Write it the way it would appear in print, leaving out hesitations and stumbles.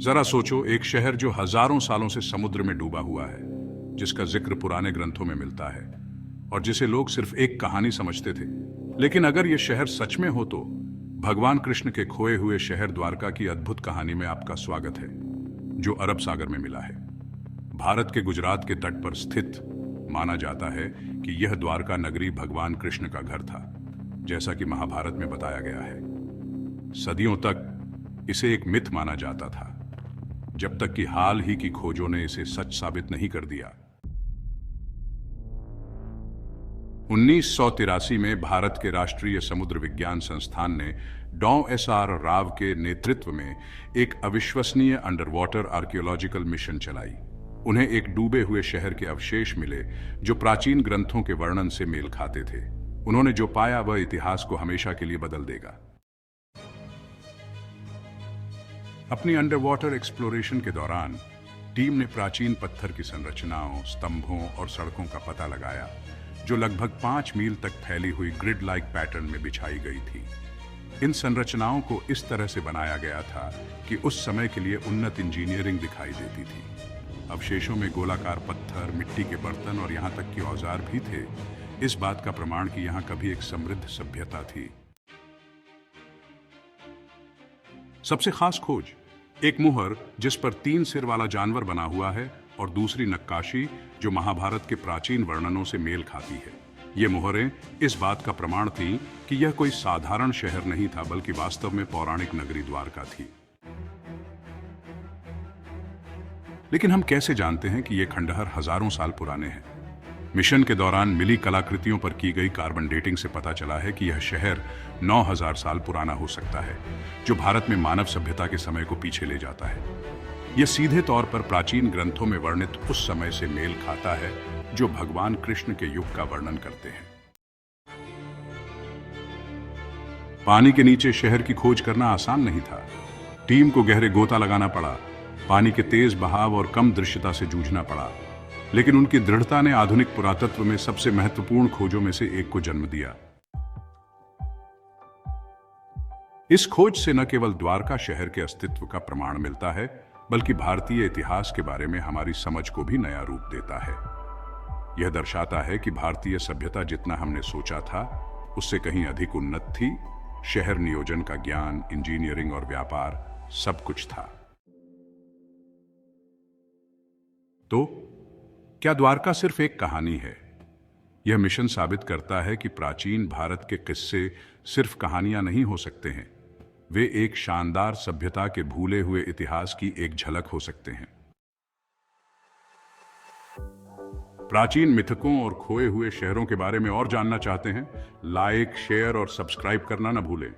जरा सोचो, एक शहर जो हजारों सालों से समुद्र में डूबा हुआ है, जिसका जिक्र पुराने ग्रंथों में मिलता है और जिसे लोग सिर्फ एक कहानी समझते थे। लेकिन अगर यह शहर सच में हो तो भगवान कृष्ण के खोए हुए शहर द्वारका की अद्भुत कहानी में आपका स्वागत है, जो अरब सागर में मिला है। भारत के गुजरात के तट पर स्थित माना जाता है कि यह द्वारका नगरी भगवान कृष्ण का घर था, जैसा कि महाभारत में बताया गया है। सदियों तक इसे एक मिथ माना जाता था, जब तक कि हाल ही की खोजों ने इसे सच साबित नहीं कर दिया। 1983 में भारत के राष्ट्रीय समुद्र विज्ञान संस्थान ने डॉ. राव के नेतृत्व में एक अविश्वसनीय अंडर वाटर आर्कियोलॉजिकल मिशन चलाई। उन्हें एक डूबे हुए शहर के अवशेष मिले जो प्राचीन ग्रंथों के वर्णन से मेल खाते थे। उन्होंने जो पाया वह इतिहास को हमेशा के लिए बदल देगा। अपनी अंडर वाटर एक्सप्लोरेशन के दौरान टीम ने प्राचीन पत्थर की संरचनाओं, स्तंभों और सड़कों का पता लगाया, जो लगभग 5 मील तक फैली हुई ग्रिड लाइक पैटर्न में बिछाई गई थी। इन संरचनाओं को इस तरह से बनाया गया था कि उस समय के लिए उन्नत इंजीनियरिंग दिखाई देती थी। अवशेषों में गोलाकार पत्थर, मिट्टी के बर्तन और यहां तक कि औजार भी थे, इस बात का प्रमाण कि यहां कभी एक समृद्ध सभ्यता थी। सबसे खास खोज, एक मुहर जिस पर 3 सिर वाला जानवर बना हुआ है और दूसरी नक्काशी जो महाभारत के प्राचीन वर्णनों से मेल खाती है। ये मुहरें इस बात का प्रमाण थीं कि यह कोई साधारण शहर नहीं था, बल्कि वास्तव में पौराणिक नगरी द्वारका थी। लेकिन हम कैसे जानते हैं कि ये खंडहर हजारों साल पुराने हैं? मिशन के दौरान मिली कलाकृतियों पर की गई कार्बन डेटिंग से पता चला है कि यह शहर 9000 साल पुराना हो सकता है, जो भारत में मानव सभ्यता के समय को पीछे ले जाता है। यह सीधे तौर पर प्राचीन ग्रंथों में वर्णित उस समय से मेल खाता है जो भगवान कृष्ण के युग का वर्णन करते हैं। पानी के नीचे शहर की खोज करना आसान नहीं था। टीम को गहरे गोता लगाना पड़ा, पानी के तेज बहाव और कम दृश्यता से जूझना पड़ा। लेकिन उनकी दृढ़ता ने आधुनिक पुरातत्व में सबसे महत्वपूर्ण खोजों में से एक को जन्म दिया। इस खोज से न केवल द्वारका शहर के अस्तित्व का प्रमाण मिलता है, बल्कि भारतीय इतिहास के बारे में हमारी समझ को भी नया रूप देता है। यह दर्शाता है कि भारतीय सभ्यता जितना हमने सोचा था, उससे कहीं अधिक उन्नत थी। शहर नियोजन का ज्ञान, इंजीनियरिंग और व्यापार, सब कुछ था। तो क्या द्वारका सिर्फ एक कहानी है? यह मिशन साबित करता है कि प्राचीन भारत के किस्से सिर्फ कहानियां नहीं हो सकते हैं, वे एक शानदार सभ्यता के भूले हुए इतिहास की एक झलक हो सकते हैं। प्राचीन मिथकों और खोए हुए शहरों के बारे में और जानना चाहते हैं? लाइक, शेयर और सब्सक्राइब करना न भूलें।